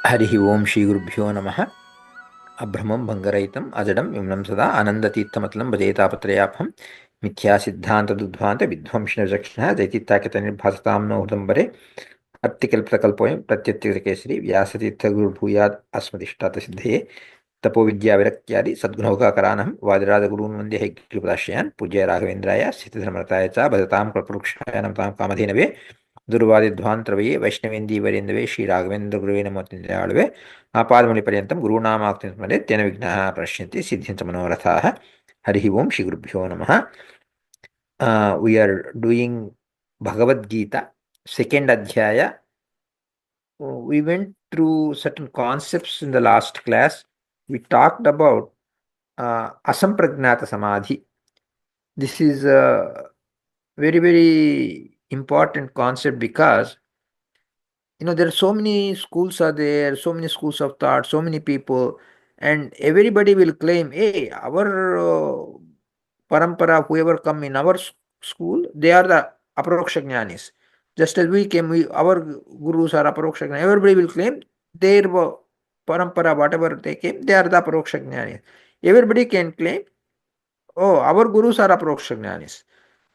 हरिः ओं श्रीगुरुभ्यो नमः. अभ्रमं भङ्गरहितम् अजडं विमलं सदा आनन्दतीर्थमतलं भजेतापत्रयापहं मिथ्यासिद्धान्तदुद्ध्वान्तविध्वंसिनविचक्षणः जयतीर्थाख्यतनिर्भासतां नो हृदम्बरे अत्तिकल्पितकल्पोऽयं प्रत्यत्तिकेसरी व्यासतीर्थगुरुर्भूयात् अस्मदिष्टार्थसिद्धये तपोविद्याविरक्त्यादि सद्गुणौकाकरानहं वादिराजगुरून् वन्दे हैग्रीपदाश्रयान् पूज्य राघवेन्द्राय स्थितिधर्मरताय च भजतां कल्पवृक्षाय नमतां कामधेनवे दुर्वादिध्वान्तरवये वैष्णवेन्दीवरेन्दवे श्रीराघवेन्द्रगुरुवे नमोऽतिआळवे आपादमौलिपर्यन्तं गुरूणामाक्तिं स्मरेत् तेन विघ्नाः प्रणश्यन्ति सिद्ध्यन्ति मनोरथाः. हरिः ओं श्रीगुरुभ्यो नमः. We are doing Bhagavad Gita, second adhyaya. We went through certain concepts in the last class. We talked about Asampragnata Samadhi. This is a very, very important concept because there are so many schools are there, so many schools of thought, so many people, and everybody will claim, hey, our parampara, whoever come in our school, they are the aparoksha jnanis. Just as we came, our gurus are aparoksha jnanis. Everybody will claim their parampara, whatever they came, they are the aparoksha jnanis. Everybody can claim, oh, our gurus are aparoksha jnanis.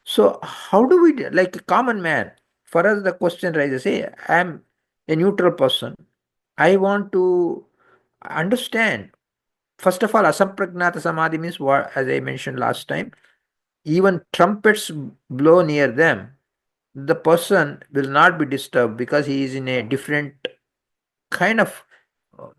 So how do we, like a common man, for us the question rises, hey, I am a neutral person. I want to understand. First of all, asampragnata samadhi means what, as I mentioned last time, even trumpets blow near them, the person will not be disturbed because he is in a different kind of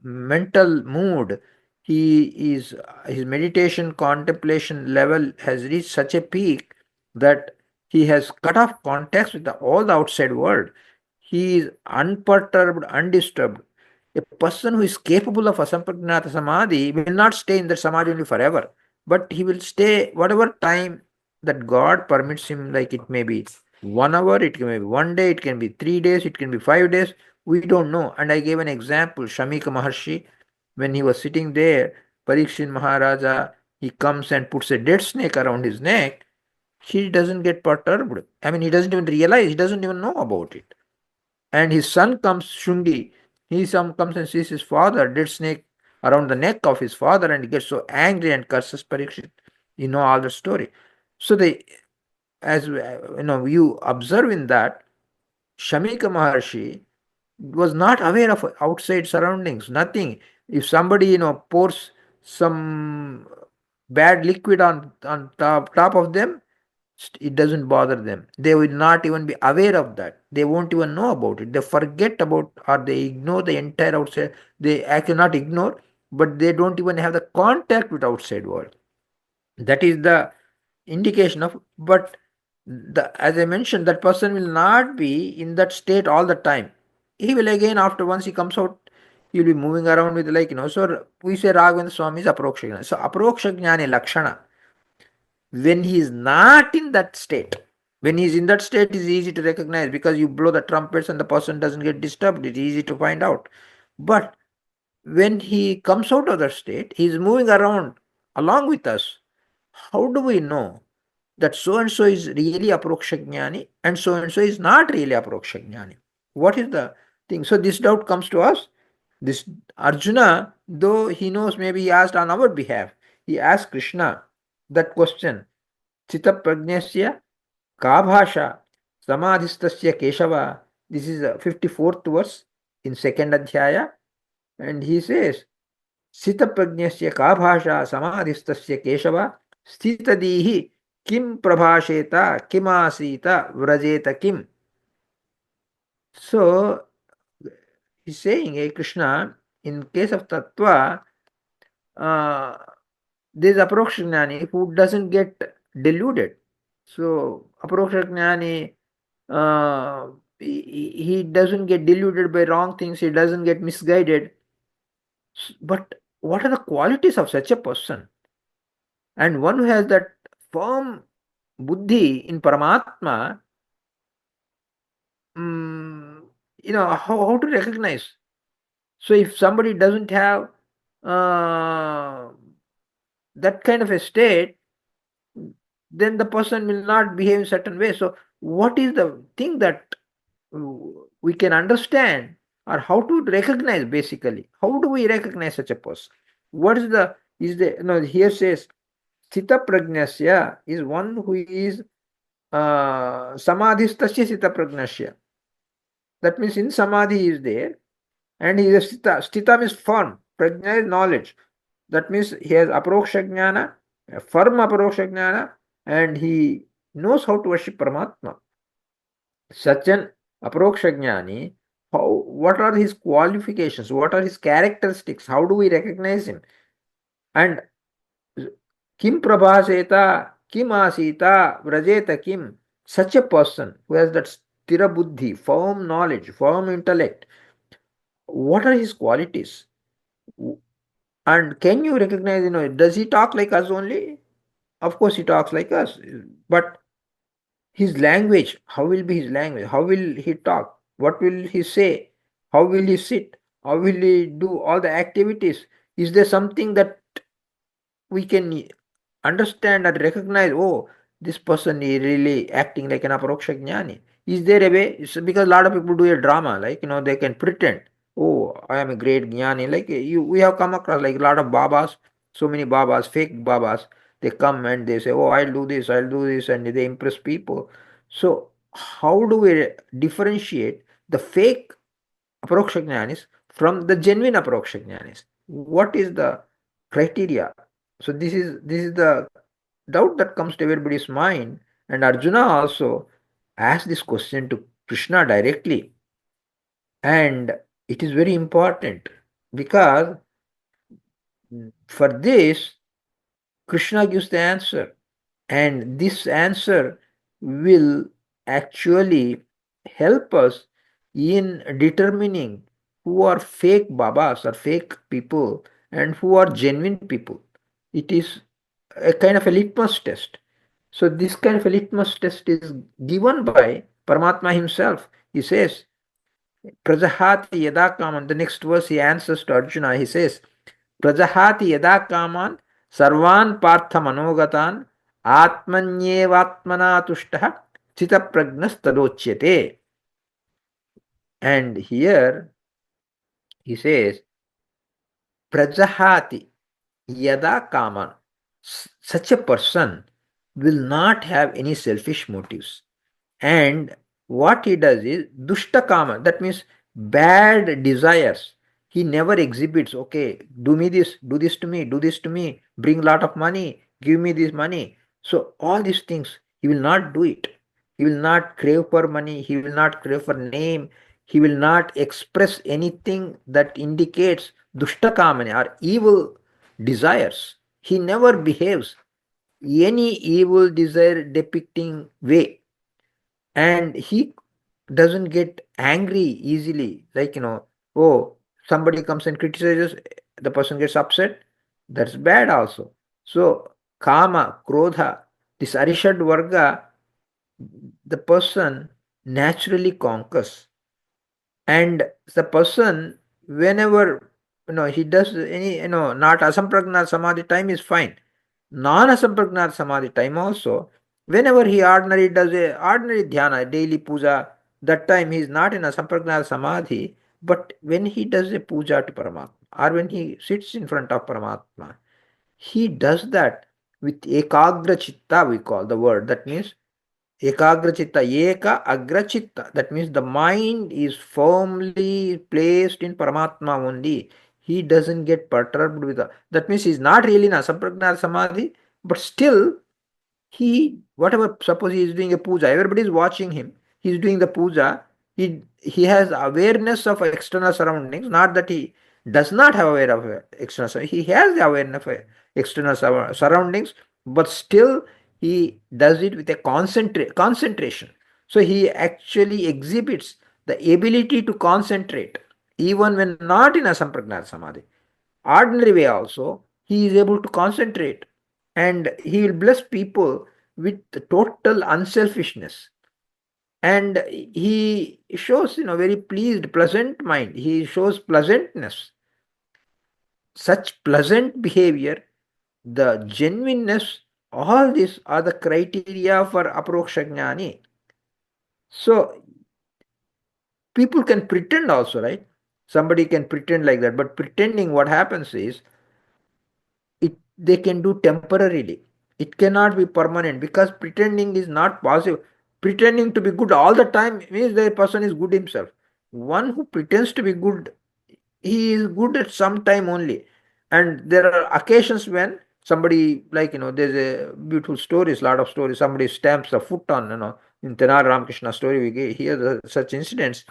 mental mood. His meditation contemplation level has reached such a peak that he has cut off contacts with all the outside world. He is unperturbed, undisturbed. A person who is capable of asampragnata samadhi will not stay in the samadhi only forever, but he will stay whatever time that God permits him, like it may be 1 hour, it can be 1 day, it can be 3 days, it can be 5 days. We don't know. And I gave an example, Shamika Maharshi, when he was sitting there, Parikshit Maharaja, he comes and puts a dead snake around his neck. He doesn't get perturbed. I mean, he doesn't even realize, he doesn't even know about it. And his son comes, Shungi, comes and sees his father, dead snake around the neck of his father, and he gets so angry and curses Parikshit. You know all the story. So as you observe in that, Shamika Maharshi was not aware of outside surroundings, nothing. If somebody, pours some bad liquid on top of them, it doesn't bother them. They will not even be aware of that. They won't even know about it. They forget about, or they ignore the entire outside. They actually not ignore, but they don't even have the contact with outside world. That is the indication of, but as I mentioned, that person will not be in that state all the time. He will again, after once he comes out, he will be moving around with, so we say Raghavendra Swami is aproksha jnani. So aproksha jnani lakshana, when he is not in that state, when he is in that state, it is easy to recognize because you blow the trumpets and the person doesn't get disturbed. It's easy to find out. But when he comes out of that state, he is moving around along with us. How do we know that so and so is really aproksha jnani and so is not really aproksha jnani? What is the thing? So this doubt comes to us. This Arjuna, though he knows, maybe he asked on our behalf, he asked Krishna that question, Chita Prajnasya ka bhasha samadhistasya Keshava. This is the 54th verse in second adhyaya, and he says, स्थितप्रज्ञस्य का भाषा समाधिस्तस्य केशव स्थितदीः किं प्रभाषेत किमासीत व्रजेत किम. So he's saying, hey Krishna, in case of tattva, there's aproksha jnani who doesn't get deluded. So aproksha jnani, he doesn't get deluded by wrong things, he doesn't get misguided. But what are the qualities of such a person? And one who has that firm buddhi in Paramatma, how to recognize? So if somebody doesn't have that kind of a state, then the person will not behave in certain way. So what is the thing that we can understand or how to recognize basically. How do we recognize such a person? What is the, here says, Sthita Pragnasya is one who is Samadhistasya Sthita Pragnasya. That means in Samadhi he is there, and he is a Sthita. Sthita means firm. Prajna is knowledge. That means he has Aproksha Jnana, a firm Aproksha Jnana, and he knows how to worship Paramatma. Such an Aproksha Jnani, what are his qualifications? What are his characteristics? How do we recognize him? And Kim Prabhaseta, Kim Asita, Vrajeta Kim, such a person who has that sthira buddhi, firm knowledge, firm intellect, what are his qualities? And can you recognize, does he talk like us only? Of course, he talks like us. But his language, how will be his language? How will he talk? What will he say? How will he sit? How will he do all the activities? Is there something that we can understand and recognize, oh, this person is really acting like an aparoksha jnani? Is there a way? It's because a lot of people do a drama, like, they can pretend, oh, I am a great jnani. Like we have come across like a lot of babas, so many babas, fake babas. They come and they say, oh, I'll do this, and they impress people. So, how do we differentiate the fake aparoksha jnanis from the genuine aparoksha jnanis? What is the criteria? So this is the doubt that comes to everybody's mind, and Arjuna also asked this question to Krishna directly, and it is very important because for this Krishna gives the answer, and this answer will actually help us in determining who are fake babas or fake people and who are genuine people. It is a kind of a litmus test. So this kind of a litmus test is given by Paramatma himself. He says, Prajahati yada kaman. The next verse he answers to Arjuna. He says, Prajahati yada kaman sarvan partha manogatan atmanyevatmana tushtaha chita pragnas tadochyate. And here he says, Prajahati yada kaman. Such a person will not have any selfish motives. And what he does is dushta kama, that means bad desires. He never exhibits, okay, do this to me, do this to me, bring lot of money, give me this money. So all these things, he will not do it. He will not crave for money, he will not crave for name, he will not express anything that indicates dushta kamani or evil desires. He never behaves any evil desire depicting way, and he doesn't get angry easily, like, oh, somebody comes and criticizes, the person gets upset. That's bad also. So kama, krodha, this arishad varga, the person naturally conquers. And the person, whenever, he does any, not asampragnat samadhi time is fine, non asampragnat samadhi time also, whenever he ordinary does a ordinary dhyana, daily puja, that time he is not in asampragnat samadhi. But when he does a puja to Paramatma, or when he sits in front of Paramatma, he does that with ekagra chitta, we call the word. That means Ekagrachitta, Eka Agrachitta. That means the mind is firmly placed in Paramatma only. He doesn't get perturbed with that means he's not really in Asaprajna Samadhi, but still he, whatever, suppose he is doing a puja, everybody is watching him, he's doing the puja, he has awareness of external surroundings, not that he does not have aware of external, he has the awareness of external surroundings, but still he does it with a concentration. So he actually exhibits the ability to concentrate even when not in a samprajnat samadhi. Ordinary way also, he is able to concentrate, and he will bless people with total unselfishness. And he shows, very pleased, pleasant mind. He shows pleasantness. Such pleasant behavior, the genuineness, all these are the criteria for aproksha jnani. So people can pretend also, right? Somebody can pretend like that, but pretending, what happens is, they can do temporarily. It cannot be permanent, because pretending is not possible. Pretending to be good all the time means the person is good himself. One who pretends to be good, he is good at some time only. And there are occasions when somebody, like, there's a beautiful stories, lot of stories. Somebody stamps a foot on, in Tenar Ramakrishna story, we hear such incidents.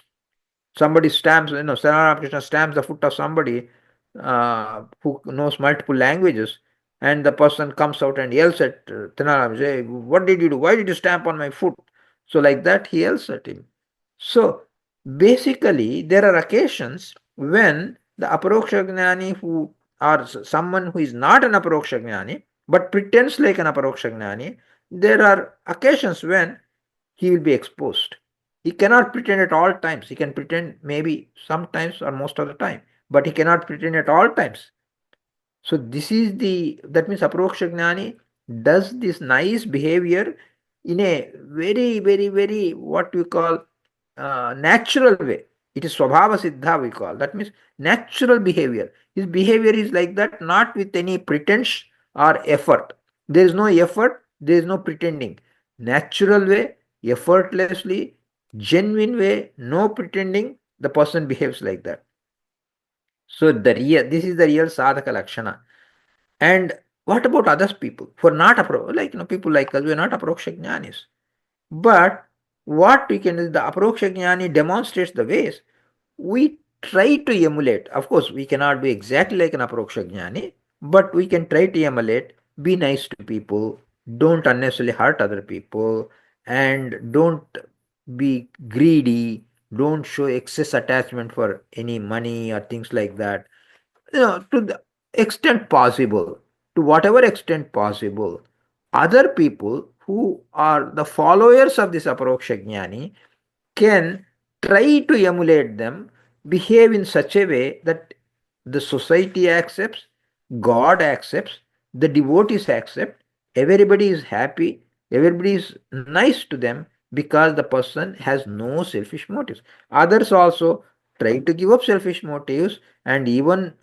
Somebody stamps, Tenar Ramakrishna stamps the foot of somebody who knows multiple languages, and the person comes out and yells at Tenar Ramakrishna, "Hey, what did you do? Why did you stamp on my foot?" So like that he yells at him. So basically, there are occasions when the aparoksha jnani, who, or someone who is not an aparoksha jnani but pretends like an aparoksha jnani, there are occasions when he will be exposed. He cannot pretend at all times. He can pretend maybe sometimes or most of the time, but he cannot pretend at all times. So that means Aproksha Jnani does this nice behavior in a very, very, very, what we call, natural way. It is Swabhava Siddha, we call. That means natural behavior. His behavior is like that, not with any pretense or effort. There is no effort, there is no pretending. Natural way, effortlessly, genuine way, no pretending, the person behaves like that. So this is the real sadhaka lakshana. And what about other people who are not like, people like us, we are not aproksha jnanis. But what we can do, the aproksha jnani demonstrates the ways we try to emulate. Of course, we cannot be exactly like an aproksha jnani, but we can try to emulate, be nice to people, don't unnecessarily hurt other people, and don't be greedy, don't show excess attachment for any money or things like that. To the extent possible, to whatever extent possible, other people who are the followers of this aparoksha jnani can try to emulate them, behave in such a way that the society accepts, God accepts, the devotees accept, everybody is happy, everybody is nice to them, because the person has no selfish motives. Others also try to give up selfish motives, and even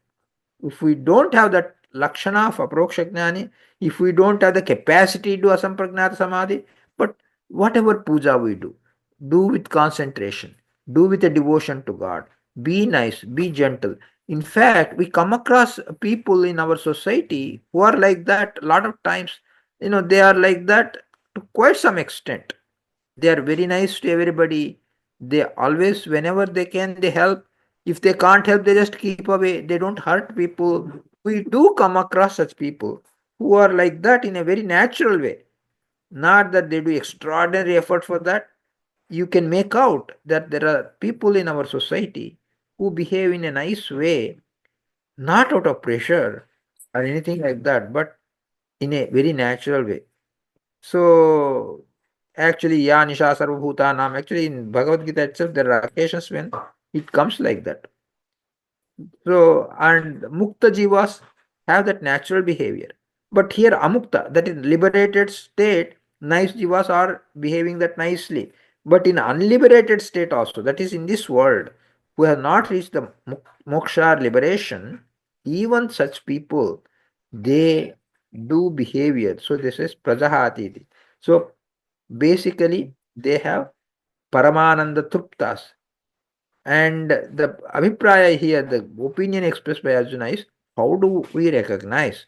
if we don't have that lakshana of aproksha jnani, if we don't have the capacity to asampragnata samadhi, but whatever puja we do with concentration, do with a devotion to God, be nice, be gentle. In fact, we come across people in our society who are like that a lot of times. They are like that to quite some extent. They are very nice to everybody. They always, whenever they can, they help. If they can't help, they just keep away. They don't hurt people. We do come across such people who are like that in a very natural way. Not that they do extraordinary effort for that. You can make out that there are people in our society who behave in a nice way, not out of pressure or anything like that, but in a very natural way. So actually, yeah, Nisha Sarvabhutanam, actually in Bhagavad Gita itself, there are occasions when it comes like that. So, and Mukta Jivas have that natural behavior. But here, Amukta, that is liberated state, nice Jivas are behaving that nicely. But in unliberated state also, that is in this world, who have not reached the moksha or liberation, even such people, they do behavior. So this is Prajahati. So basically, they have Paramananda Truptas. And the Abhipraya here, the opinion expressed by Arjuna is, how do we recognize?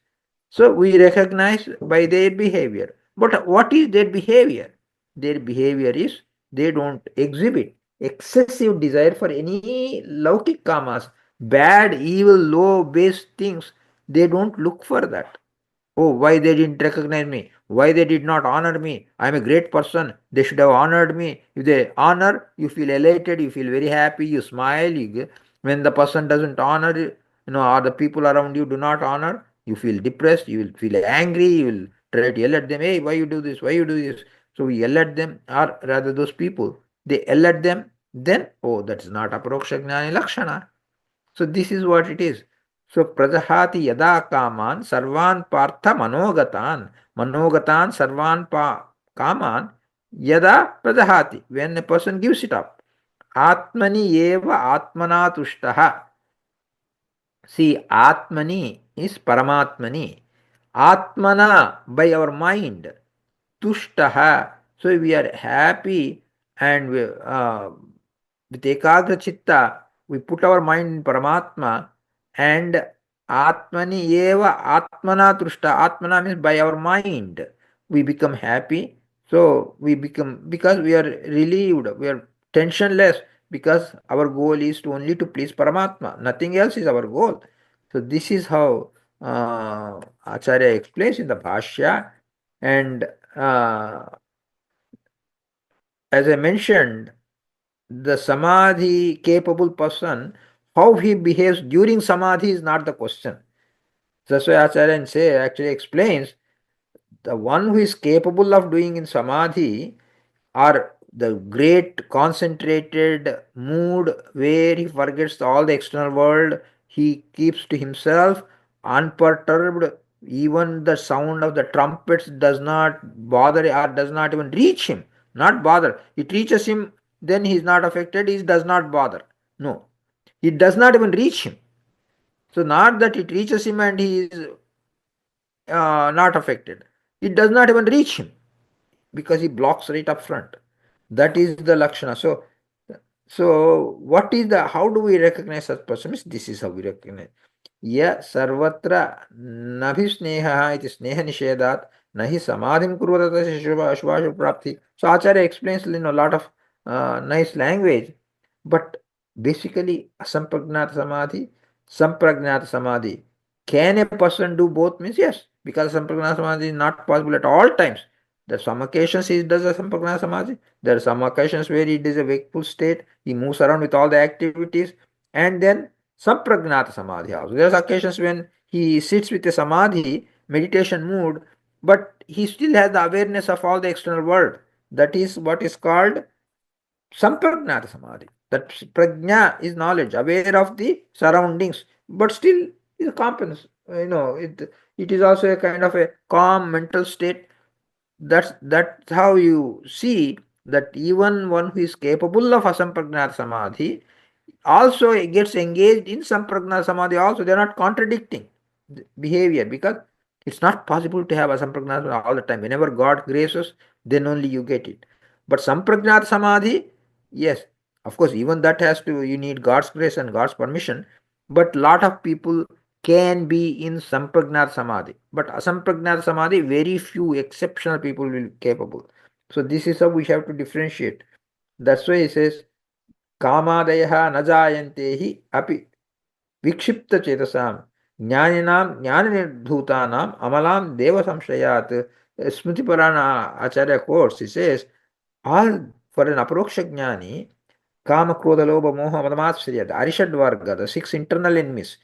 So we recognize by their behavior. But what is their behavior? Their behavior is, they don't exhibit excessive desire for any laukik kamas, bad, evil, low, base things. They don't look for that. Oh, why they didn't recognize me? Why they did not honor me? I'm a great person. They should have honored me. If they honor, you feel elated, you feel very happy, you smile. When the person doesn't honor, or the people around you do not honor, you feel depressed, you will feel angry, you will try to yell at them, hey, why you do this? Why you do this? So we yell at them, or rather those people, they yell at them, then, oh, that is not aproksha jnani lakshana. So this is what it is. So prajahati yada kaman sarvan partha manogatan sarvan kaman yada prajahati, when a person gives it up. Atmani eva atmana tushtaha. See, Atmani is Paramatmani. Atmana by our mind. Tushtaha. So we are happy and with Ekagra Chitta, we put our mind in Paramatma and Atmani eva Atmana Tushta. Atmana means by our mind. We become happy. So we become, because we are relieved, we are tensionless, because our goal is to only to please Paramatma. Nothing else is our goal. So this is how Acharya explains in the Bhashya. And uh, as I mentioned, the Samadhi capable person, how he behaves during Samadhi is not the question. That's why Acharya actually explains the one who is capable of doing in Samadhi, or the great concentrated mood where he forgets all the external world, he keeps to himself unperturbed, even the sound of the trumpets does not bother or does not even reach him. Not bother, it reaches him, then he is not affected, he does not bother. No, it does not even reach him. So not that it reaches him and he is not affected, it does not even reach him because he blocks right up front. That is the Lakshana. So what is the, how do we recognize such person? This is how we recognize. Ya sarvatra nabhisneha iti sneha nishedat nahi samadhim kurvata shubha prapti. So Acharya explains in a lot of nice language, but basically asampragnat samadhi, sampragnat samadhi. Can a person do both? Means yes, because sampragnat samadhi is not possible at all times. There are some occasions he does a sampragnat samadhi. There are some occasions where he is a wakeful state. He moves around with all the activities, and then Sampragnata Samadhi also. There's occasions when he sits with a Samadhi, meditation mood, but he still has the awareness of all the external world. That is what is called Sampragnata Samadhi. That prajna is knowledge, aware of the surroundings, but still is competence. It is also a kind of a calm mental state. That's how you see that even one who is capable of asampragnata samadhi also gets engaged in Sampragna Samadhi also. They are not contradicting behavior, because it's not possible to have a Sampragna all the time. Whenever God graces, then only you get it. But Sampragnat Samadhi, yes, of course, even that has to, you need God's grace and God's permission. But lot of people can be in Sampragnat Samadhi. But Asampragnat Samadhi, very few exceptional people will be capable. So this is how we have to differentiate. That's why he says, कामादयः न जायन्ते हि अपि विक्षिप्तचेतसां ज्ञानिनां ज्ञाननिर्धूतानाम् अमलां देवसंशयात्. Smritiparana Acharya quotes, he says, all for an aproksha jnani, kama, krodha, lobha, moha, madamatsarya, the arishad varga, the six internal enemies,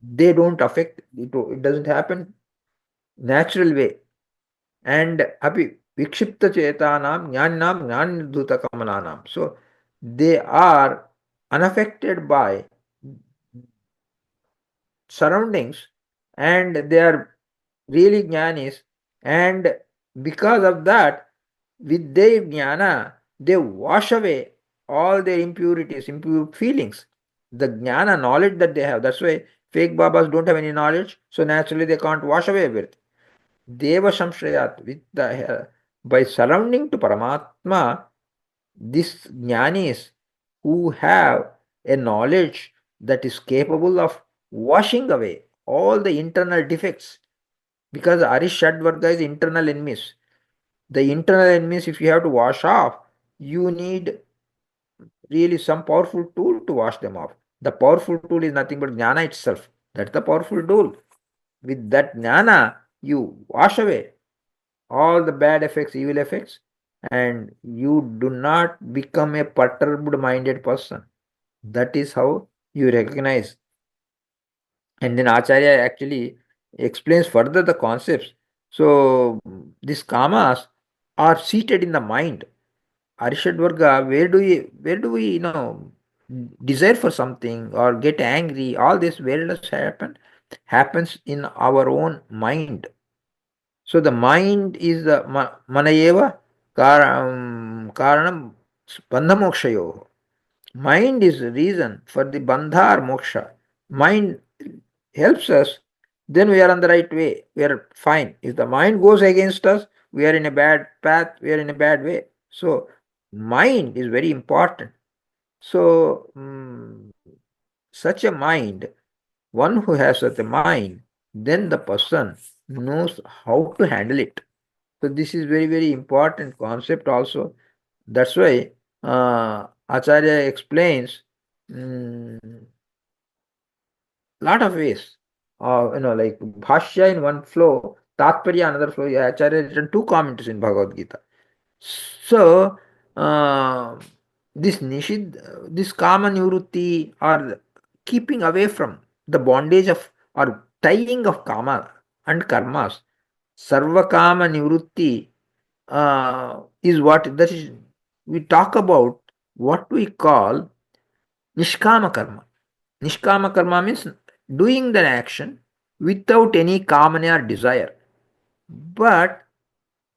they don't affect, it doesn't happen natural way. And api vikshipta chetanam jnaninam jnanidhuta kamalanam. So they are unaffected by surroundings, and they are really jnanis, and because of that, with their jnana, they wash away all their impurities, impure feelings. The jnana knowledge that they have, that's why fake babas don't have any knowledge, so naturally they can't wash away everything. Deva Samshrayat, with the by surrounding to Paramatma, these jnanis who have a knowledge that is capable of washing away all the internal defects, because Arishad Varga is internal enemies. The internal enemies, if you have to wash off, you need really some powerful tool to wash them off. The powerful tool is nothing but jnana itself. That's the powerful tool. With that jnana, you wash away all the bad effects, evil effects, and you do not become a perturbed minded person. That is how you recognize. And then Acharya actually explains further the concepts. So these kamas are seated in the mind. Arishad Varga, where do we desire for something or get angry? All this where does happen? Happens in our own mind. So the mind is the manayeva karanam bandhamokshayo. Mind is the reason for the bandha or moksha. Mind helps us, then we are on the right way. We are fine. If the mind goes against us, we are in a bad path, we are in a bad way. So, mind is very important. So, such a mind, one who has such a mind, then the person knows how to handle it. So, this is very, very important concept also. That's why Acharya explains lot of ways. Like Bhashya in one flow, Tatparya another flow. Yeah, Acharya written two commentaries in Bhagavad Gita. So, uh, this kama nivrutti or keeping away from the bondage of or tying of kama and karmas, sarva kama nivrutti is what that is. We talk about what we call nishkama karma. Nishkama karma means doing the action without any kamana or desire. But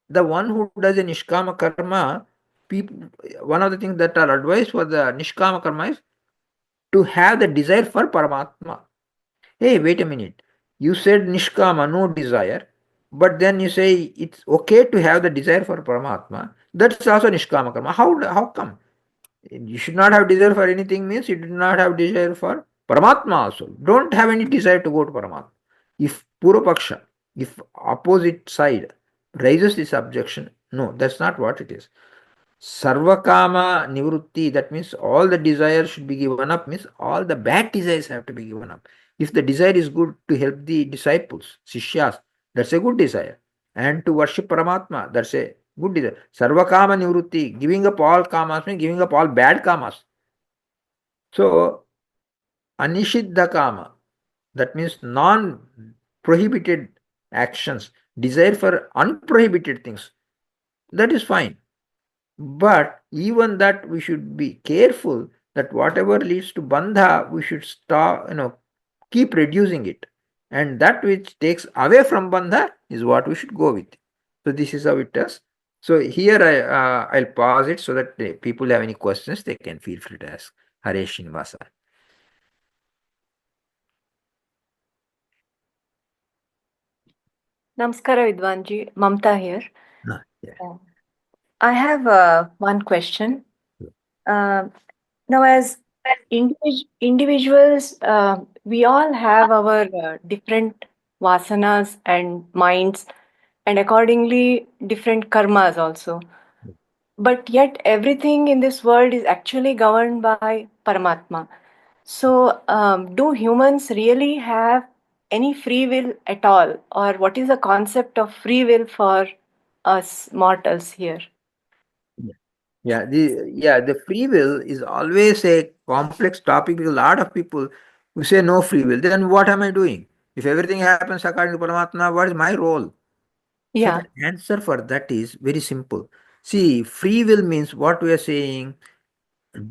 the one who does a nishkama karma, people, one of the things that are advised for the nishkama karma is to have the desire for Paramatma. Hey, wait a minute. You said nishkama, no desire, but then you say it's okay to have the desire for Paramatma. That's also nishkama karma. How come? You should not have desire for anything means you do not have desire for Paramatma also. Don't have any desire to go to Paramatma. If Purupaksha, if opposite side raises this objection, no, that's not what it is. Sarvakama nivrutti, that means all the desires should be given up, means all the bad desires have to be given up. If the desire is good to help the disciples, Sishyas, that's a good desire. And to worship Paramatma, that's a good desire. Sarvakama nivrutti, giving up all kamas means giving up all bad kamas. So, Anishiddha kama, that means non prohibited actions, desire for unprohibited things, that is fine. But even that we should be careful that whatever leads to bandha, we should stop, keep reducing it. And that which takes away from bandha is what we should go with. So this is how it does. So here I'll pause it so that people have any questions, they can feel free to ask. Hare Srinivasa. Namaskara, Vidwanji. Mamta here. Yeah. I have one question. Uh, now, as individuals, we all have our different vasanas and minds, and accordingly, different karmas also. But yet, everything in this world is actually governed by Paramatma. So, do humans really have any free will at all? Or what is the concept of free will for us mortals here? The free will is always a complex topic because a lot of people who say no free will, then what am I doing? If everything happens according to Paramatma, what is my role? So Yeah, the answer for that is very simple. See, free will means what we are saying,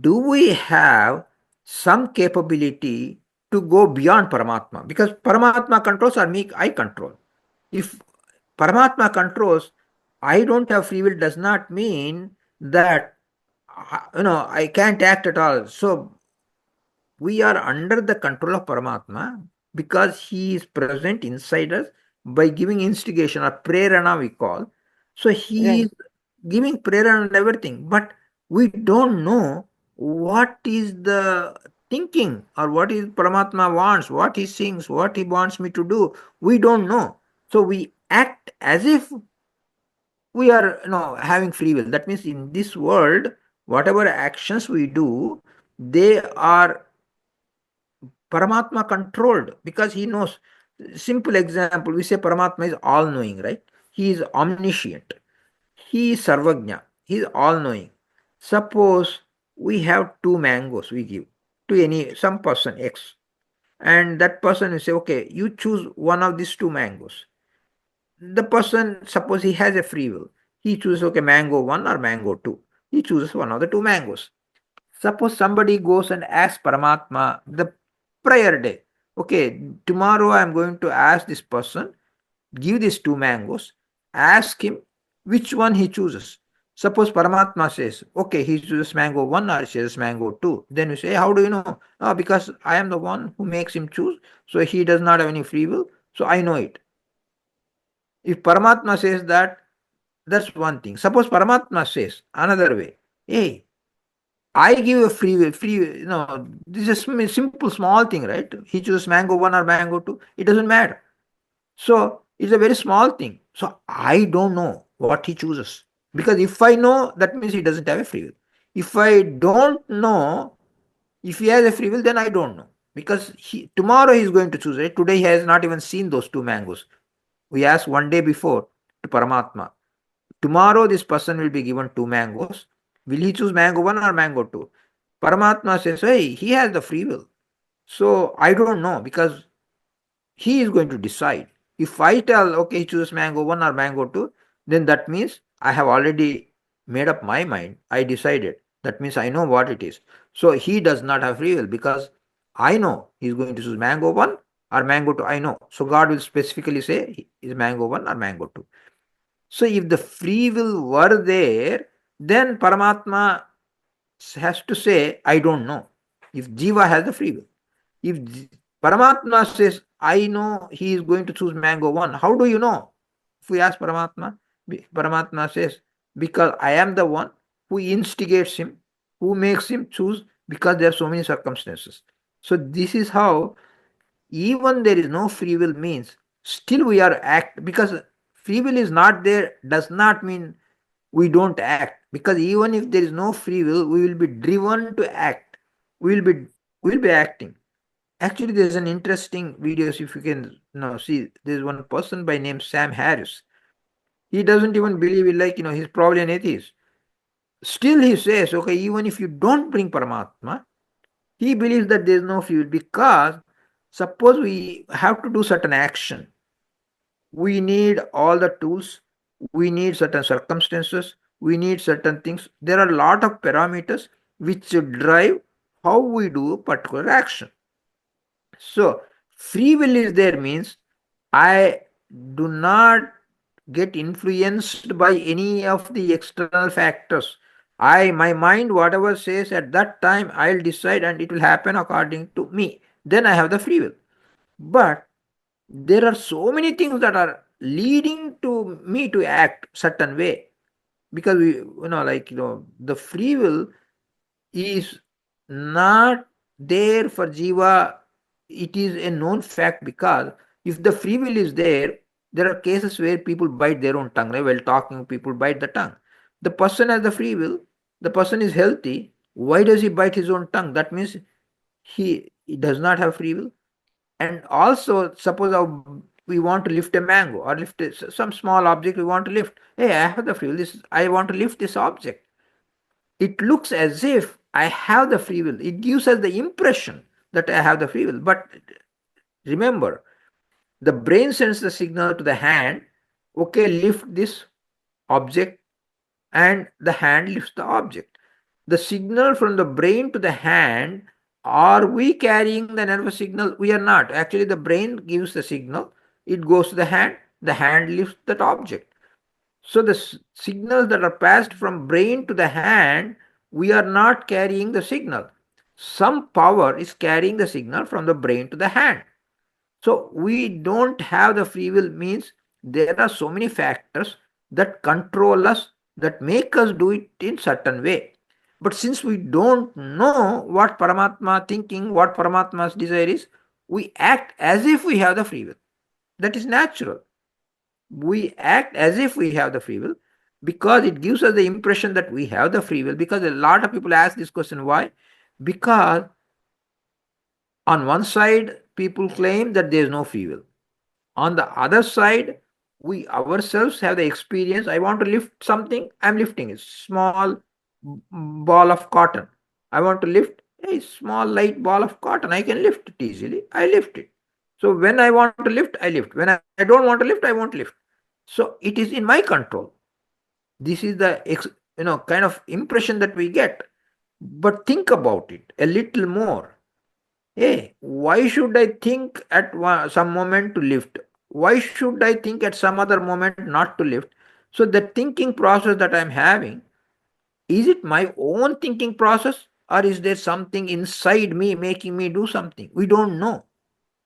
do we have some capability to go beyond Paramatma? Because Paramatma controls or me, I control. If Paramatma controls, I don't have free will does not mean that I can't act at all. So we are under the control of Paramatma because he is present inside us by giving instigation or prerana we call. So he right. is giving prerana and everything, but we don't know what is the thinking or what is Paramatma wants, what he thinks, what he wants me to do. We don't know. So we act as if we are having free will. That means in this world, whatever actions we do, they are Paramatma controlled because he knows. Simple example, we say Paramatma is all knowing, right? He is omniscient. He is Sarvagnya. He is all knowing. Suppose we have two mangoes we give to some person X, and that person will say, okay, you choose one of these two mangoes. The person, suppose he has a free will, he chooses, okay, mango 1 or mango 2. He chooses one of the two mangoes. Suppose somebody goes and asks Paramatma the prior day, okay, tomorrow I'm going to ask this person, give these two mangoes, ask him which one he chooses. Suppose Paramatma says, okay, he chooses mango 1 or he chooses mango 2. Then you say, how do you know? Oh, because I am the one who makes him choose. So he does not have any free will. So I know it. If Paramatma says that, that's one thing. Suppose Paramatma says another way, hey, I give a free will, this is a simple small thing, right? He chooses mango 1 or mango 2. It doesn't matter. So it's a very small thing. So I don't know what he chooses. Because if I know, that means he doesn't have a free will. If I don't know, if he has a free will, then I don't know. Because tomorrow he is going to choose it. Today he has not even seen those two mangoes. We asked one day before to Paramatma. Tomorrow this person will be given two mangoes. Will he choose mango 1 or mango 2? Paramatma says, hey, he has the free will. So I don't know because he is going to decide. If I tell, okay, choose mango 1 or mango 2, then that means I have already made up my mind. I decided. That means I know what it is. So he does not have free will because I know he is going to choose mango 1 or mango 2. I know. So God will specifically say is mango 1 or mango 2. So if the free will were there, then Paramatma has to say, I don't know. If Jiva has the free will. If Paramatma says, I know he is going to choose mango 1, how do you know? If we ask Paramatma, Paramatma says, because I am the one who instigates him, who makes him choose because there are so many circumstances. So this is how even there is no free will means still we are act because free will is not there does not mean we don't act because even if there is no free will we will be driven to act we will be acting. Actually, there's an interesting videos if you can see. There's one person by name Sam Harris. He doesn't even believe it. Like he's probably an atheist. Still, he says, okay, even if you don't bring Paramatma, he believes that there's no free will because suppose we have to do certain action. We need all the tools. We need certain circumstances. We need certain things. There are a lot of parameters which drive how we do a particular action. So, free will is there means I do not get influenced by any of the external factors. My mind, whatever says at that time, I'll decide and it will happen according to me. Then I have the free will. But there are so many things that are leading to me to act certain way because the free will is not there for Jiva. It is a known fact because if the free will is there, there are cases where people bite their own tongue. Right? While talking, people bite the tongue. The person has the free will, the person is healthy. Why does he bite his own tongue? That means he does not have free will. And also, suppose we want to lift a mango or lift some small object we want to lift. Hey, I have the free will. I want to lift this object. It looks as if I have the free will. It gives us the impression that I have the free will. But remember, the brain sends the signal to the hand, okay, lift this object, and the hand lifts the object. The signal from the brain to the hand, are we carrying the nervous signal? We are not. Actually, the brain gives the signal, it goes to the hand lifts that object. So the signals that are passed from brain to the hand, we are not carrying the signal. Some power is carrying the signal from the brain to the hand. So we don't have the free will means there are so many factors that control us, that make us do it in certain way. But since we don't know what Paramatma thinking, what Paramatma's desire is, we act as if we have the free will. That is natural. We act as if we have the free will because it gives us the impression that we have the free will. Because a lot of people ask this question, why? Because on one side, people claim that there is no free will. On the other side, we ourselves have the experience. I want to lift something, I'm lifting a small ball of cotton. I want to lift a small light ball of cotton. I can lift it easily. I lift it. So when I want to lift, I lift. When I don't want to lift, I won't lift. So it is in my control. This is the kind of impression that we get. But think about it a little more. Hey, why should I think at some moment to lift? Why should I think at some other moment not to lift? So the thinking process that I'm having, is it my own thinking process, or is there something inside me making me do something? We don't know.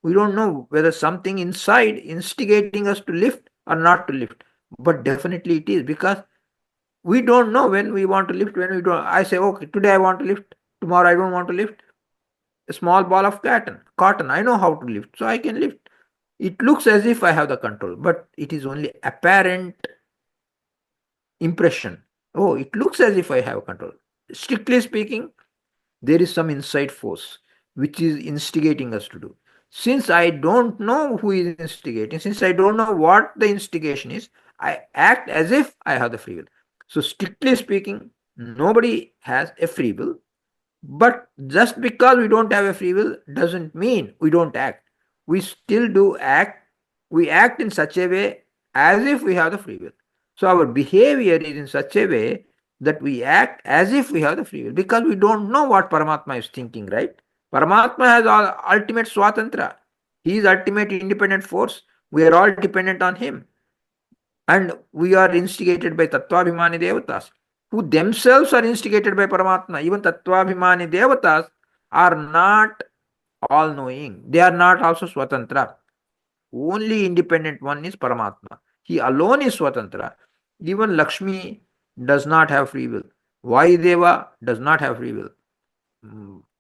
We don't know whether something inside instigating us to lift or not to lift. But definitely it is, because we don't know when we want to lift, when we don't. I say, okay, today I want to lift, tomorrow I don't want to lift. A small ball of cotton, I know how to lift, so I can lift. It looks as if I have the control, but it is only apparent impression. Oh, it looks as if I have control. Strictly speaking, there is some inside force which is instigating us to do. Since I don't know who is instigating, since I don't know what the instigation is, I act as if I have the free will. So, strictly speaking, nobody has a free will. But just because we don't have a free will doesn't mean we don't act. We still do act. We act in such a way as if we have the free will. So our behavior is in such a way that we act as if we have the free will, because we don't know what Paramatma is thinking, right? Paramatma has all ultimate swatantra. He is ultimate independent force. We are all dependent on him. And we are instigated by Tattvabhimani Devatas, who themselves are instigated by Paramatma. Even Tattvabhimani Devatas are not all knowing. They are not also Swatantra. Only independent one is Paramatma. He alone is Swatantra. Even Lakshmi does not have free will. Vayudeva does not have free will.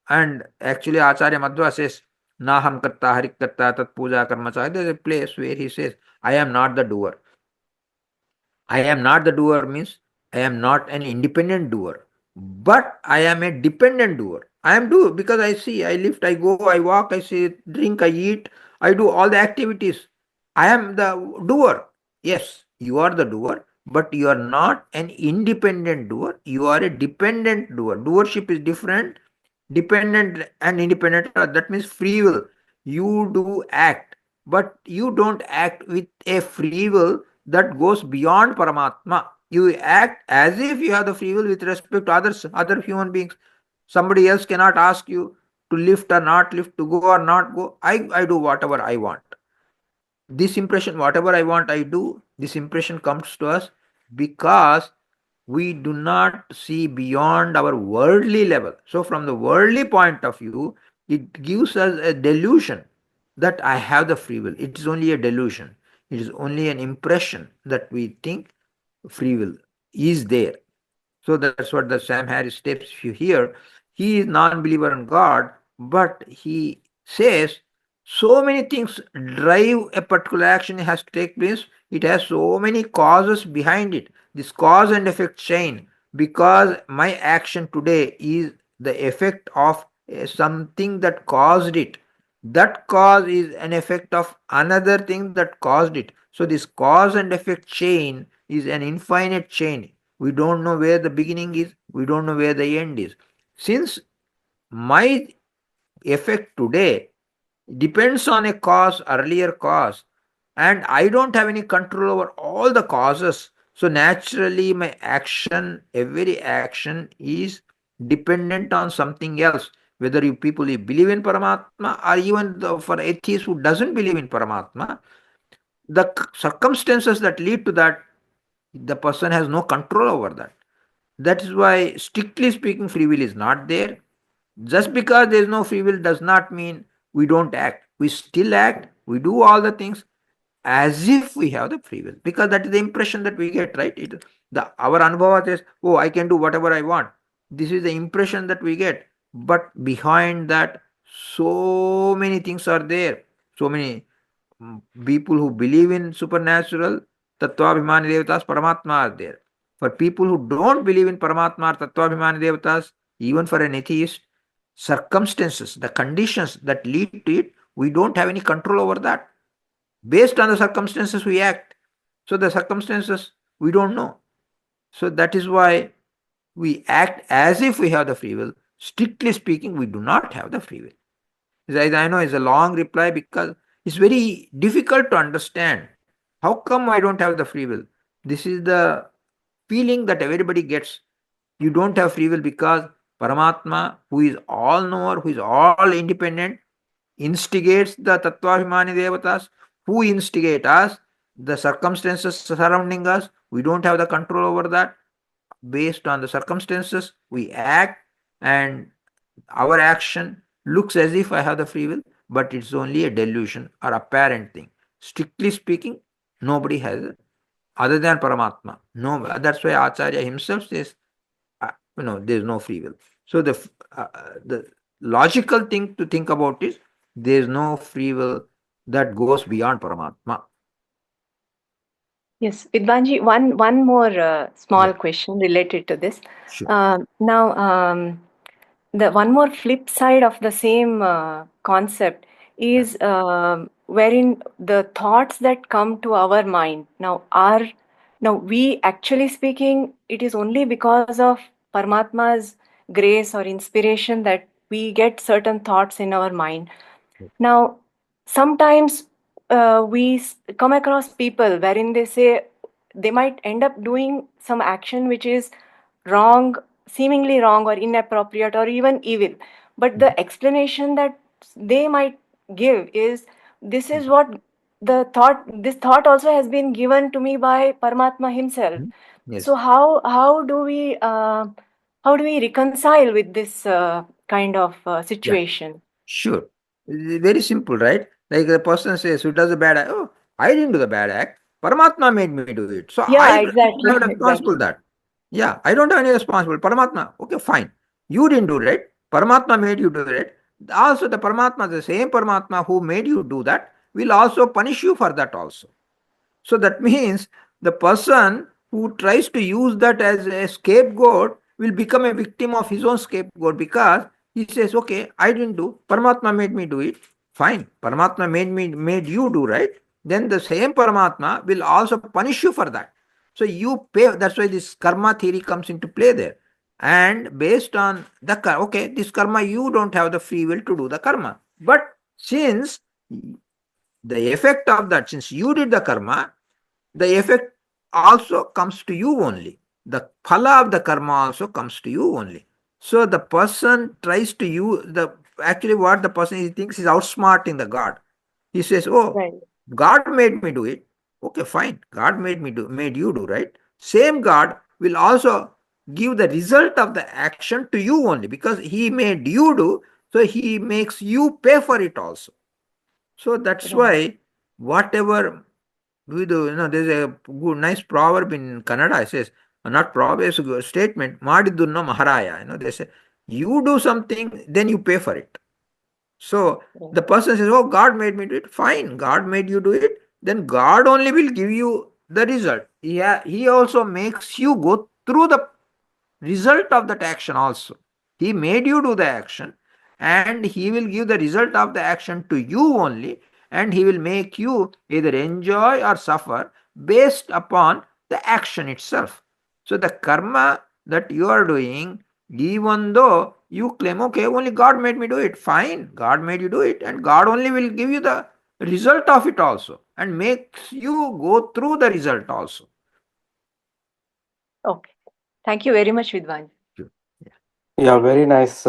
And actually, Acharya Madhva says, Naham Karta Harik Karta Tat Puja Karmacha. There is a place where he says, I am not the doer. I am not the doer means I am not an independent doer, but I am a dependent doer. I am doer because I see, I lift, I go, I walk, I see, drink, I eat, I do all the activities. I am the doer. Yes, you are the doer, but you are not an independent doer. You are a dependent doer. Doership is different. Dependent and independent, that means free will. You do act, but you don't act with a free will that goes beyond Paramatma. You act as if you have the free will with respect to others, other human beings. Somebody else cannot ask you to lift or not lift, to go or not go. I do whatever I want. This impression, whatever I want, I do. This impression comes to us because we do not see beyond our worldly level. So, from the worldly point of view, it gives us a delusion that I have the free will. It is only a delusion. It is only an impression that we think free will is there. So that's what the Sam Harris steps. If you hear, he is non-believer in God, but he says so many things drive a particular action has to take place. It has so many causes behind it. This cause and effect chain, because my action today is the effect of something that caused it. That cause is an effect of another thing that caused it. So this cause and effect chain is an infinite chain. We don't know where the beginning is, we don't know where the end is. Since my effect today depends on a cause, earlier cause, and I don't have any control over all the causes, so naturally my action, every action is dependent on something else. Whether you people you believe in Paramatma, or even for atheists who doesn't believe in Paramatma, the circumstances that lead to that, the person has no control over that. That is why, strictly speaking, free will is not there. Just because there is no free will does not mean we don't act. We still act, we do all the things as if we have the free will, because that is the impression that we get, right? Our anubhava says, oh, I can do whatever I want. This is the impression that we get. But behind that, so many things are there. So many people who believe in supernatural, Tattvabhimani Devatas, Paramatma are there. For people who don't believe in Paramatma or Tattvabhimani Devatas, even for an atheist, circumstances, the conditions that lead to it, we don't have any control over that. Based on the circumstances, we act. So the circumstances, we don't know. So that is why we act as if we have the free will. Strictly speaking, we do not have the free will. I know it's a long reply because it's very difficult to understand. How come I don't have the free will? This is the feeling that everybody gets. You don't have free will because Paramatma, who is all knower, who is all independent, instigates the Tattvabhimani Devatas, who instigate us. The circumstances surrounding us, we don't have the control over that. Based on the circumstances, we act, and our action looks as if I have the free will, but it's only a delusion or apparent thing. Strictly speaking, nobody has it other than Paramatma. No, that's why Acharya himself says, there's no free will. So the logical thing to think about is there's no free will that goes beyond Paramatma. Yes, Vidwanji, one more small Yeah, question related to this. sure. Now, the one more flip side of the same concept Yeah. is wherein the thoughts that come to our mind now we actually speaking, it is only because of Paramatma's grace or inspiration that we get certain thoughts in our mind. Now, sometimes come across people wherein they say they might end up doing some action which is wrong, seemingly wrong or inappropriate or even evil. But the explanation that they might give is this is what this thought also has been given to me by Paramatma himself. Mhm. So Yes. how do we reconcile with this kind of Yeah. situation? Sure. Very simple, right? Like the person says who does a bad act, oh, I didn't do the bad act. Paramatma made me do it. So I Yeah, don't exactly, have responsible exactly. that. Yeah, I don't have any responsible. Paramatma, okay, fine. You didn't do it. Paramatma made you do it. Also, the Paramatma, the same Paramatma who made you do that, will also punish you for that also. So that means the person who tries to use that as a scapegoat will become a victim of his own scapegoat because he says, okay, I didn't do, Paramatma made me do it. Fine, Paramatma made you do, right? Then the same Paramatma will also punish you for that. So you pay, that's why this karma theory comes into play there. And based on the okay, this karma, you don't have the free will to do the karma. But since the effect of that, since you did the karma, the effect also comes to you only. The phala of the karma also comes to you only. So the person tries to use the actually what the person he thinks is outsmarting the God. He says, "Oh, Right. God made me do it. Okay, fine. God made you do right. Same God will also give the result of the action to you only because He made you do. So He makes you pay for it also. So that's Right. why whatever we do, there's a good, nice proverb in Kannada. It says, not proverb, it's a good statement, Madidunna Maharaya. They say, you do something, then you pay for it. So Right. the person says, oh, God made me do it. Fine, God made you do it. Then God only will give you the result. Yeah, He also makes you go through the result of that action also. He made you do the action and he will give the result of the action to you only, and he will make you either enjoy or suffer based upon the action itself. So the karma that you are doing, even though you claim, okay, only God made me do it, fine, God made you do it, and God only will give you the result of it also and makes you go through the result also. Okay. Thank you very much, Vidwan. Yeah. Yeah, very nice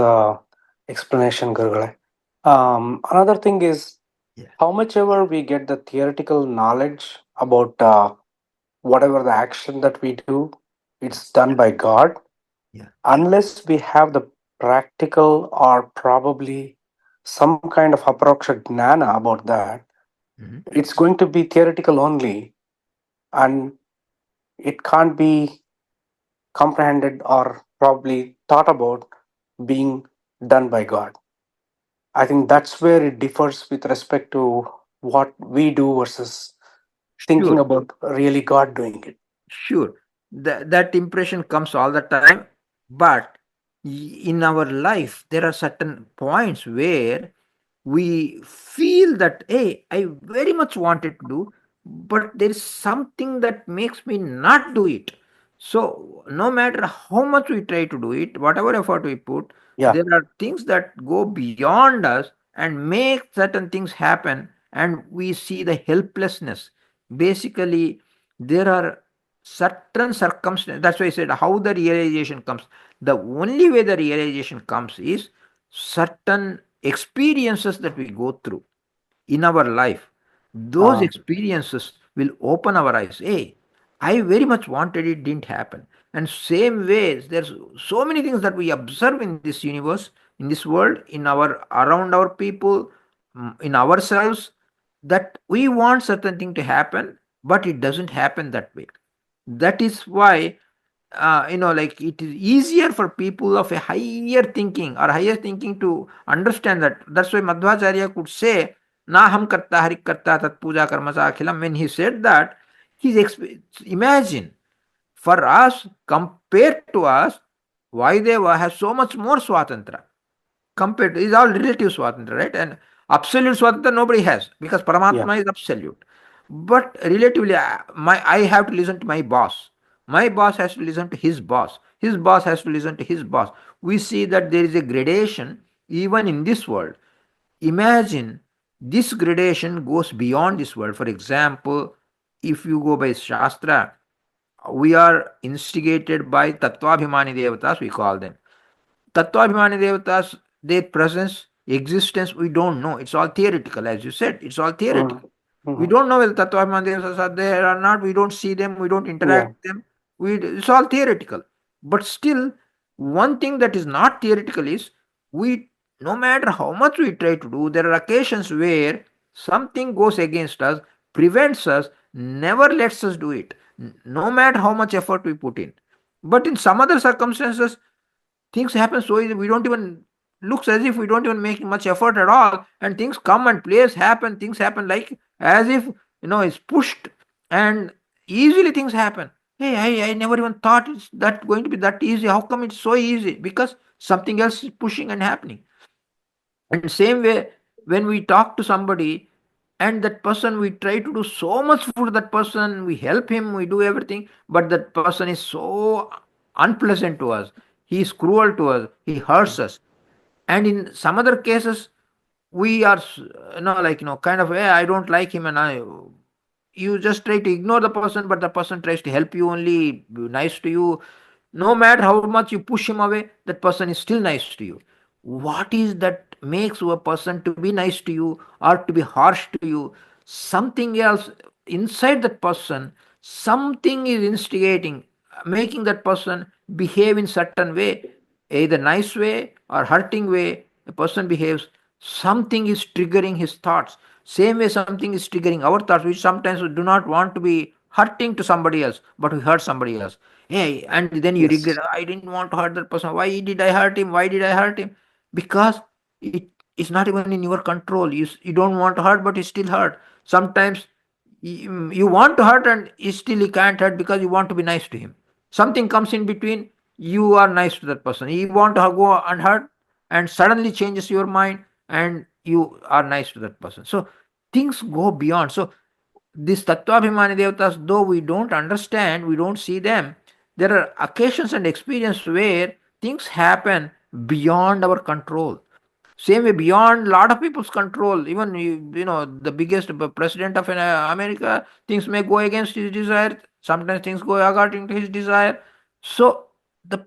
explanation, Gurgale. Another thing is Yeah. how much ever we get the theoretical knowledge about whatever the action that we do, Yeah. it's done by God. Yeah. Unless we have the practical or probably some kind of aproksha gnana about that, Mhm. it's going to be theoretical only, and it can't be comprehended or probably thought about being done by God. I think that's where it differs with respect to what we do versus thinking Sure. about really God doing it. Sure, that impression comes all the time, but in our life, there are certain points where we feel that, hey, I very much wanted to do, but there is something that makes me not do it. So, no matter how much we try to do it, whatever effort we put, Yeah. there are things that go beyond us and make certain things happen, and we see the helplessness. Basically, there are certain circumstances. That's why I said how the realization comes. The only way the realization comes is certain experiences that we go through in our life. Those Uh, experiences will open our eyes. Hey, I very much wanted it, didn't happen. And same ways, there's so many things that we observe in this universe, in this world, in our around our people, in ourselves, that we want certain thing to happen, but it doesn't happen that way. That is why like it is easier for people of a higher thinking or higher thinking to understand that. That's why Madhvacharya could say, na ham karta harik karta tat puja karma sa akhilam. When he said that, imagine, for us, compared to us, Vaideva has so much more swatantra. Compared to, is all relative swatantra, right? And absolute swatantra nobody has, because Yeah. Paramatma is absolute. But relatively, I have to listen to my boss. My boss has to listen to his boss. His boss has to listen to his boss. We see that there is a gradation even in this world. Imagine this gradation goes beyond this world. For example, if you go by Shastra, we are instigated by Tattvabhimani Devatas, we call them. Tattvabhimani Devatas, their presence, existence, we don't know. It's all theoretical, as you said. It's all theoretical. We Mm-hmm. don't know whether Tattvabhimani Devatas are there or not. We don't see them. We don't interact Yeah. with them. It's all theoretical. But still, one thing that is not theoretical is, we, no matter how much we try to do, there are occasions where something goes against us, prevents us, never lets us do it, no matter how much effort we put in. But in some other circumstances, things happen so easy, we don't even, looks as if we don't even make much effort at all, and things come and place happen, things happen like as if it's pushed, and easily things happen. Hey, I never even thought it's that going to be that easy. How come it's so easy? Because something else is pushing and happening. And same way, when we talk to somebody, and that person, we try to do so much for that person, we help him, we do everything, but that person is so unpleasant to us, he is cruel to us, he hurts us. And in some other cases, we are kind of, hey, I don't like him, and you just try to ignore the person, but the person tries to help you only, be nice to you. No matter how much you push him away, that person is still nice to you. What is that makes a person to be nice to you or to be harsh to you? Something else inside that person, something is instigating, making that person behave in certain way, either nice way or hurting way. A person behaves, something is triggering his thoughts. Same way, something is triggering our thoughts, which sometimes we do not want to be hurting to somebody else, but we hurt somebody else. Hey, and then you regret, Yes. I didn't want to hurt that person. Why did I hurt him? Why did I hurt him? Because it is not even in your control. You don't want to hurt, but you still hurt. Sometimes you want to hurt, and still you can't hurt because you want to be nice to him. Something comes in between, you are nice to that person. You want to go and hurt, and suddenly changes your mind, and you are nice to that person. So things go beyond. So these Tattvabhimani Devatas, though we don't understand, we don't see them, there are occasions and experiences where things happen beyond our control. Same way, beyond a lot of people's control. Even the biggest president of America, things may go against his desire. Sometimes things go according to his desire. So the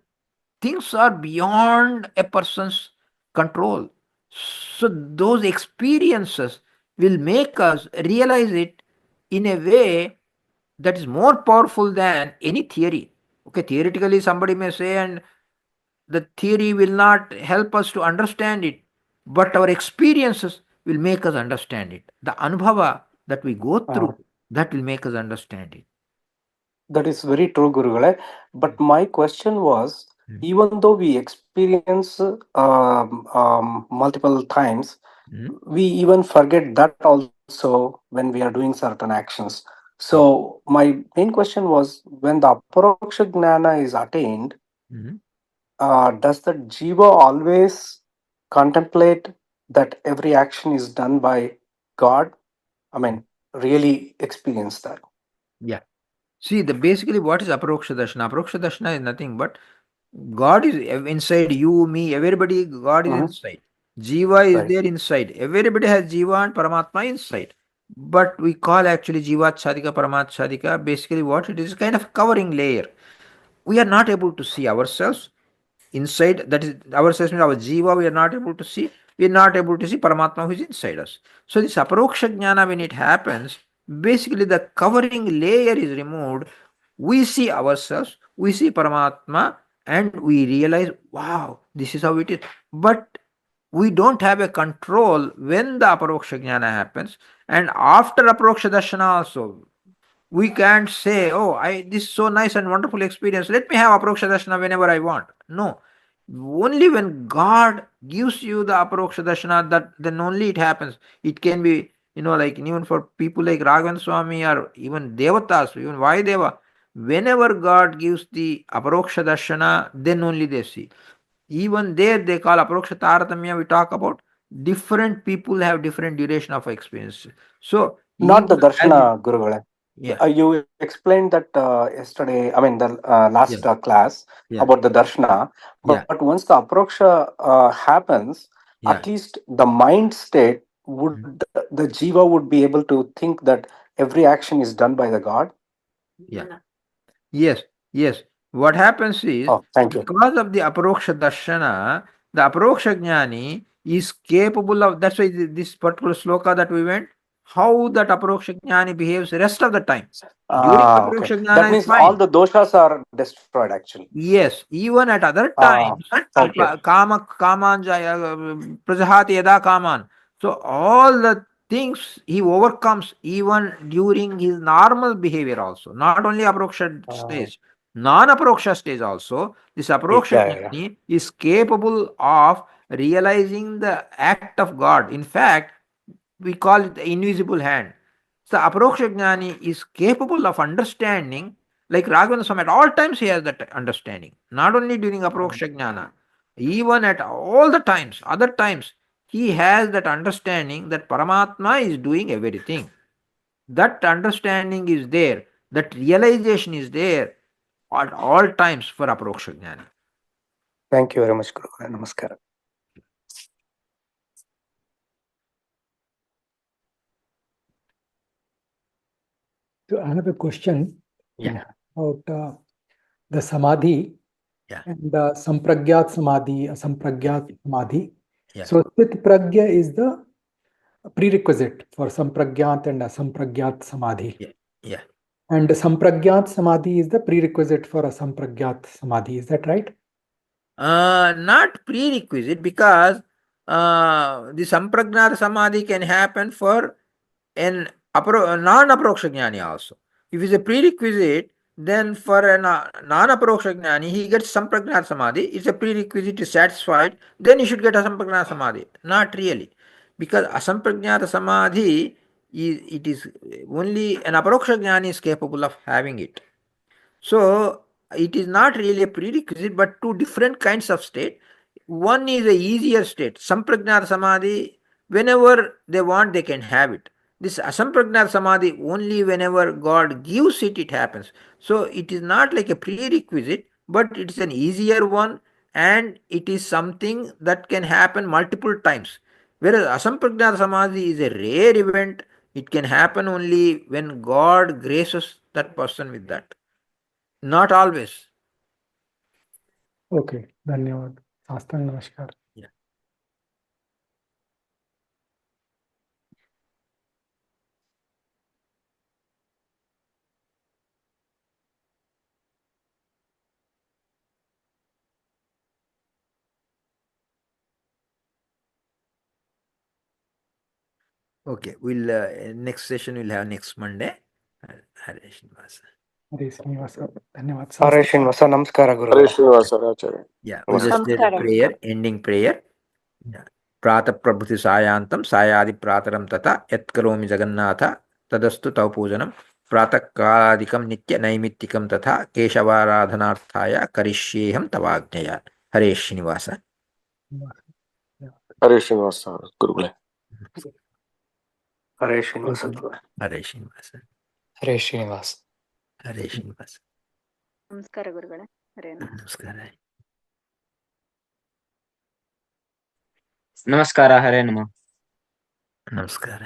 things are beyond a person's control. So those experiences will make us realize it in a way that is more powerful than any theory. Okay, theoretically somebody may say, and the theory will not help us to understand it, but our experiences will make us understand it. The anubhava that we go Uh, through, that will make us understand it. that is very true, Gurugale. But my question was, Mm. even though we experience multiple times, Mm. we even forget that also when we are doing certain actions. Yeah. So my main question was, when the Aparoksha Gnana is attained, Mm. does the jiva always contemplate that every action is done by God? I mean, really experience that. Yeah. See, the basically what is Aparoksha Darshana? Aparoksha Darshana is nothing but God is inside you, me, everybody. God is Mhm. inside. Jiva is Right. there inside. Everybody has Jiva and Paramatma inside. But we call actually Jiva Chadika, Paramat Basically, what it is, kind of covering layer. We are not able to see ourselves inside. That is, ourselves means our Jiva, we are not able to see. We are not able to see Paramatma who is inside us. So, this Aparoksha Jnana, when it happens, basically the covering layer is removed, we see ourselves, we see Paramatma, and we realize, wow, this is how it is. But we don't have a control when the aparoksha jnana happens, and after aparoksha darshana also. We can't say, oh, this is so nice and wonderful experience. Let me have aparoksha darshana whenever I want. No. Only when God gives you the aparoksha darshana, that then only it happens. It can be, like even for people like Raghavan Swami or even Devatas, even Vayudeva, whenever God gives the aparoksha darshana, then only they see. Even there they call aparoksha taratamya, we talk about. Different people have different duration of experience. So Not the even as darshana, Guruvale. yeah, You explained that yesterday, I mean, the yeah, last class yeah, about the darshana. yeah, But once the aproksha happens, yeah, at least the mind state would, mm, the jiva would be able to think that every action is done by the God. yeah. Yes, yes. What happens is, Oh, thank you. because of the aparoksha darshana, the aparoksha jnani is capable of, that's why this particular sloka that we went, how that aparoksha jnani behaves rest of the time. During Okay. aparoksha That jnana is means all fine. the doshas are destroyed actually. Yes, even at other Ah, times, okay. kaman prajahati yada kaman. So all the things he overcomes even during his normal behavior also, not only aproksha stage, non-aproksha stage also. This Yeah, aproksha yeah, yeah. jnani is capable of realizing the act of God. In fact, we call it the invisible hand. So aproksha jnani is capable of understanding, like Raghavana Swami, at all times he has that understanding, not only during aproksha jnana, even at all the times, other times, he has that understanding that Paramatma is doing everything. That understanding is there, that realization is there at all times for aproksha jnana. Thank you very much, Guru. Namaskar. So I have a question Yeah. about the samadhi Yeah. and the sampragyat samadhi, asampragyat samadhi. Yeah. So Chit pragya is the prerequisite for sampragyat and asampragyat samadhi. Yeah. Yeah. And sampragyat samadhi is the prerequisite for asampragyat samadhi. Is that right? Not prerequisite, because the sampragnata samadhi can happen for an non-aproksha jnani also. If it's a prerequisite, then for a non-aproksha jnani, he gets sampragnata samadhi. It's a prerequisite is satisfied, then he should get a sampragnata samadhi. Not really, because asampragnata samadhi it is only an aproksha jnani is capable of having it. So it is not really a prerequisite, but two different kinds of state. One is a easier state, sampragnata samadhi. Whenever they want, they can have it. This asampragnata samadhi, only whenever God gives it, it happens. So it is not like a prerequisite, but it is an easier one, and it is something that can happen multiple times. Whereas asampragnata samadhi is a rare event, it can happen only when God graces that person with that. Not always. Okay. Dhanyavad. Sastang namaskar. Yeah. Okay, we'll next session we'll have next Monday. Hare Srinivasa. Hare Srinivasa. Dhanyavad. Hare Sastang. Srinivasa. Namaskara, Guru. Hare Srinivas Acharya Yeah, we just नमस्कार did a Namaskaram. prayer, ending prayer. Yeah. Prata prabhuti sayantam sayadi prataram tata yat karomi jagannatha tadastu tau pujanam प्रातःकालादिकं नित्य नैमित्तिकं तथा केशवाराधनार्थाय करिष्येऽहं तवाज्ञया. हरे श्रीनिवास. हरे श्रीनिवास गुरुकुले Hare Srinivasa. हरे श्रीनिवास. हरे श्रीनिवास. हरे श्रीनिवास. ನಮಸ್ಕಾರ ಗುರುಗಳೇ. ಹರೇ ನಮಃ. ನಮಸ್ಕಾರ. ನಮಸ್ಕಾರ. ಹರೇ ನಮಃ. ನಮಸ್ಕಾರ.